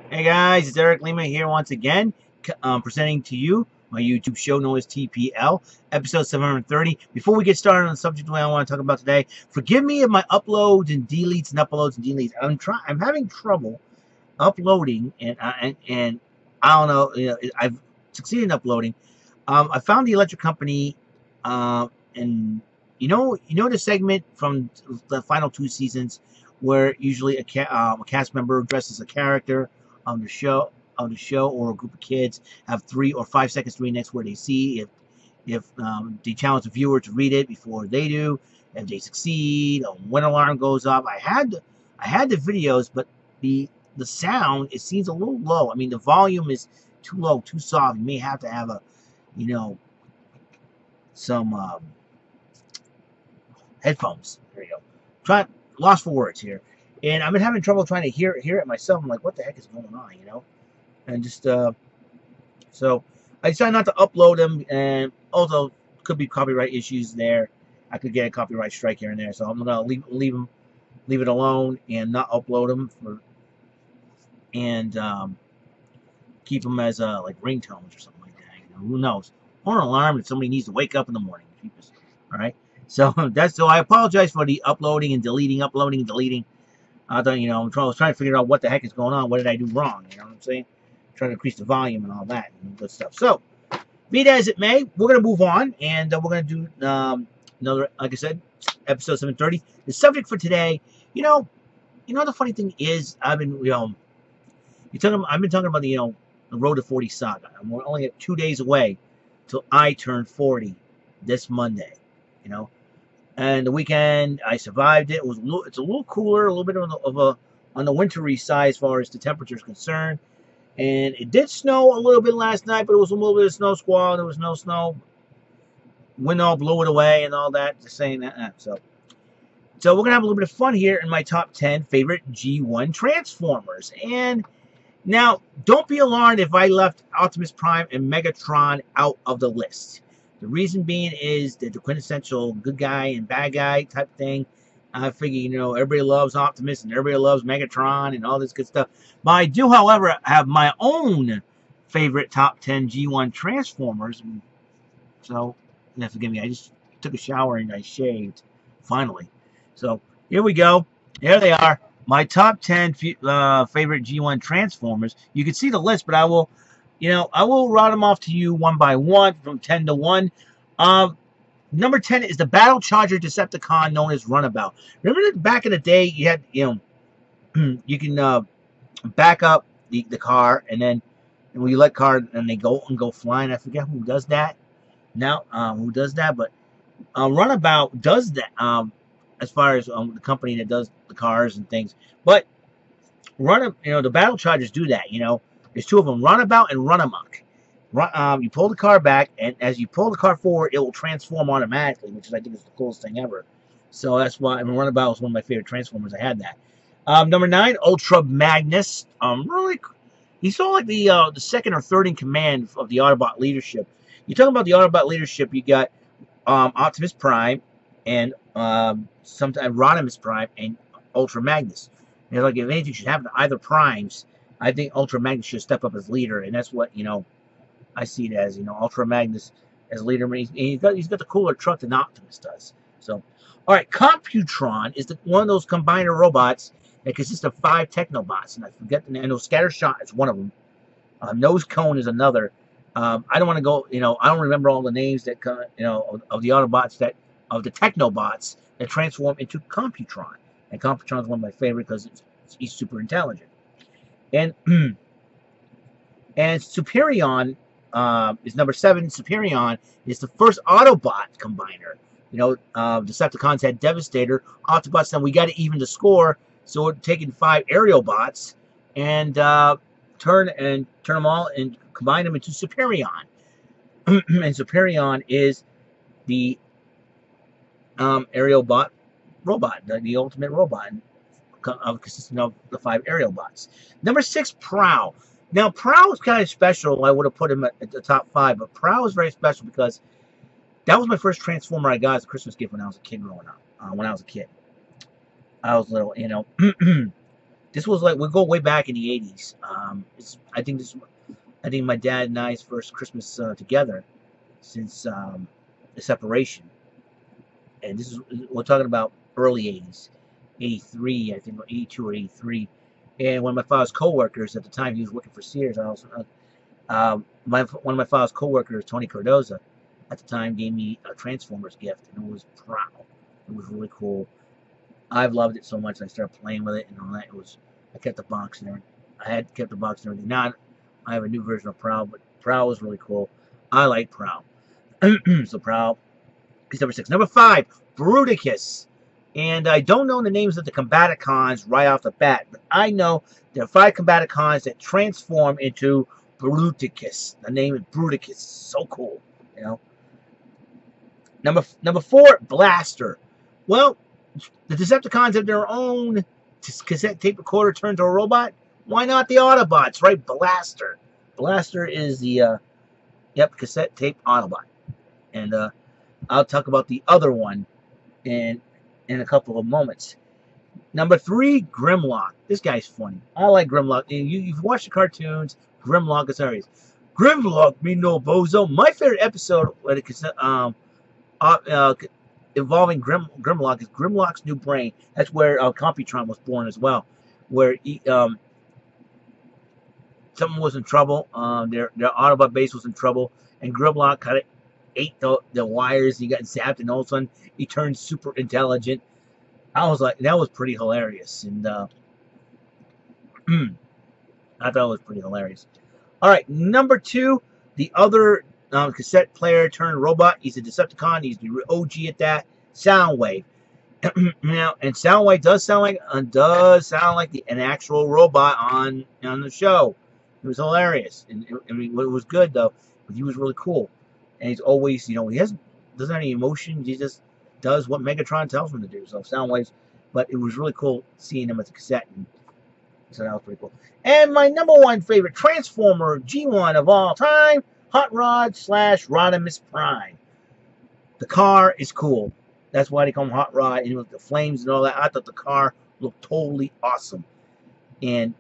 Hey guys, it's Eric Lima here once again, presenting to you my YouTube show known as TPL, episode 730. Before we get started on the subject I want to talk about today, forgive me if my uploads and deletes and uploads and deletes. I'm having trouble uploading, and I don't know. I've succeeded in uploading. I found the electric company, and the segment from the final two seasons where usually a cast member dresses a character on the show, or a group of kids have 3 or 5 seconds to read next word they see. If they challenge the viewer to read it before they do, if they succeed, when alarm goes off. I had the videos, but the sound, it seems a little low. I mean, the volume is too low, too soft. You may have to have some headphones. There you go. Lost for words here, and I've been having trouble trying to hear it myself. I'm like, what the heck is going on, And just so I decided not to upload them, and also could be copyright issues there. I could get a copyright strike here and there, so I'm gonna leave it alone and not upload them and keep them as like ringtones or something like that. Who knows? Or an alarm if somebody needs to wake up in the morning. All right. So I apologize for the uploading and deleting. I was trying to figure out what the heck is going on. What did I do wrong? You know what I'm saying? Trying to increase the volume and all that and good stuff. So, be that as it may, we're gonna move on, and we're gonna do another, like I said, episode 730. The subject for today, the funny thing is, I've been talking about the Road to 40 saga. I'm only 2 days away till I turn 40 this Monday. And the weekend I survived it. It's a little cooler, a little bit on the wintry side as far as the temperature is concerned. And it did snow a little bit last night, but it was a little bit of snow squall. There was no snow. Wind all blew it away and all that. Just saying that. So we're gonna have a little bit of fun here in my top 10 favorite G1 Transformers. And now, don't be alarmed if I left Optimus Prime and Megatron out of the list. The reason being is that the quintessential good guy and bad guy type thing. I figure, everybody loves Optimus and everybody loves Megatron and all this good stuff. But I do, however, have my own favorite top 10 G1 Transformers. So, forgive me, I just took a shower and I shaved, finally. So, here we go. There they are. My top 10 favorite G1 Transformers. You can see the list, but I will route them off to you one by one from 10 to 1. Number 10 is the Battle Charger Decepticon known as Runabout. Remember that back in the day, you had, you can back up the car, and then when you let car and they go flying. I forget who does that now. Who does that? But Runabout does that. As far as the company that does the cars and things, but the Battle Chargers do that. There's two of them: Runabout and Runamuck. You pull the car back, and as you pull the car forward, it will transform automatically, which I think is the coolest thing ever. So that's why Runabout was one of my favorite Transformers. I had that. Number 9, Ultra Magnus. Really, he's sort of like the second or third in command of the Autobot leadership. You're talking about the Autobot leadership. You got Optimus Prime and sometimes Rodimus Prime and Ultra Magnus. Like if anything should happen to either Primes, I think Ultra Magnus should step up as leader, and that's what I see it as. Ultra Magnus as leader. He's got the cooler truck than Optimus does. So, all right, Computron is one of those combiner robots that consists of 5 Technobots, and I forget the name. I know Scattershot is one of them. Nose Cone is another. I don't want to go. I don't remember all the names that of the Autobots of the Technobots that transform into Computron. And Computron is one of my favorite because he's super intelligent. And Superion is number 7. Superion is the first Autobot combiner. Decepticons had Devastator, Autobots. Then we got to even the score, so we're taking 5 aerial bots and turn them all and combine them into Superion. And Superion is the aerial bot robot, the ultimate robot, consisting of the 5 aerial bots. Number 6, Prowl. Now, Prowl is kind of special. I would have put him at the top 5, but Prowl is very special because that was my first Transformer I got as a Christmas gift when I was a kid growing up. When I was a kid, I was little, This was like, we go way back in the 80s. I think my dad and I's first Christmas together since the separation. And this is, we're talking about early 80s, 83, I think, 82 or 83. And one of my father's co-workers at the time, he was working for Sears. I also, one of my father's co-workers, Tony Cardoza, at the time gave me a Transformers gift, and it was proud. It was really cool. I've loved it so much, I started playing with it and all that. I kept the box and everything. I had kept the box and everything. Now I have a new version of Prowl, but Prowl was really cool. I like Prowl. So Prowl is number 6. Number 5, Bruticus. And I don't know the names of the Combaticons right off the bat, but I know there are 5 Combaticons that transform into Bruticus. The name is Bruticus. So cool, you know. Number 4, Blaster. Well, the Decepticons have their own cassette tape recorder turned to a robot. Why not the Autobots, right? Blaster. Blaster is the cassette tape Autobot. And I'll talk about the other one in a couple of moments. Number 3, Grimlock. This guy's funny. I like Grimlock. You've watched the cartoons. Grimlock is hilarious. Grimlock, me no bozo. My favorite episode with a cassette, involving Grimlock is Grimlock's New Brain. That's where Computron was born as well. Where someone was in trouble. Their Autobot base was in trouble, and Grimlock kind of ate the wires. He got zapped, and all of a sudden he turned super intelligent. I was like, that was pretty hilarious, and I thought it was pretty hilarious. All right, number 2, the other cassette player turned robot. He's a Decepticon. He's the OG at that. Soundwave. Now, and Soundwave does sound like an actual robot on the show. It was hilarious. And I mean, it was good though. But he was really cool. And he's always, he doesn't have any emotion. He just does what Megatron tells him to do. So Soundwaves. But it was really cool seeing him at the cassette. And so that was pretty cool. And my number 1 favorite Transformer G1 of all time, Hot Rod / Rodimus Prime. The car is cool. That's why they call him Hot Rod. And with the flames and all that, I thought the car looked totally awesome. And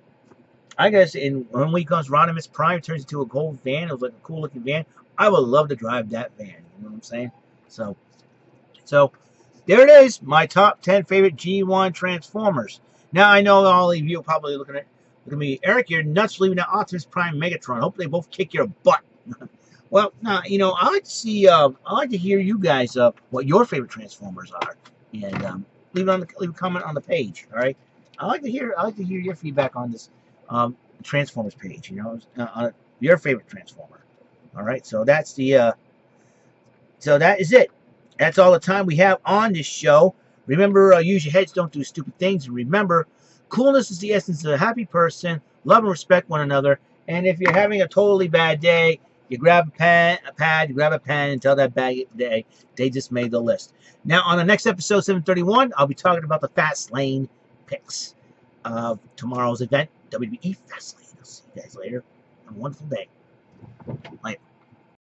I guess when we comes Rodimus Prime turns into a gold van, it was like a cool looking van. I would love to drive that van. You know what I'm saying? So there it is. My top 10 favorite G1 Transformers. Now I know all of you are probably looking at me, Eric. You're nuts for leaving out Optimus Prime, Megatron. I hope they both kick your butt. Well, now I like to see. I like to hear you guys what your favorite Transformers are, and leave a comment on the page. All right. I like to hear your feedback on this Transformers page. Your favorite Transformer. All right. So that's so that is it. That's all the time we have on this show. Remember, use your heads, don't do stupid things. And remember, coolness is the essence of a happy person. Love and respect one another. And if you're having a totally bad day, you grab a pad, you grab a pen, and tell that bad day they just made the list. Now, on the next episode, 731, I'll be talking about the Fast Lane picks of tomorrow's event, WWE Fast Lane. I'll see you guys later. Have a wonderful day. Later.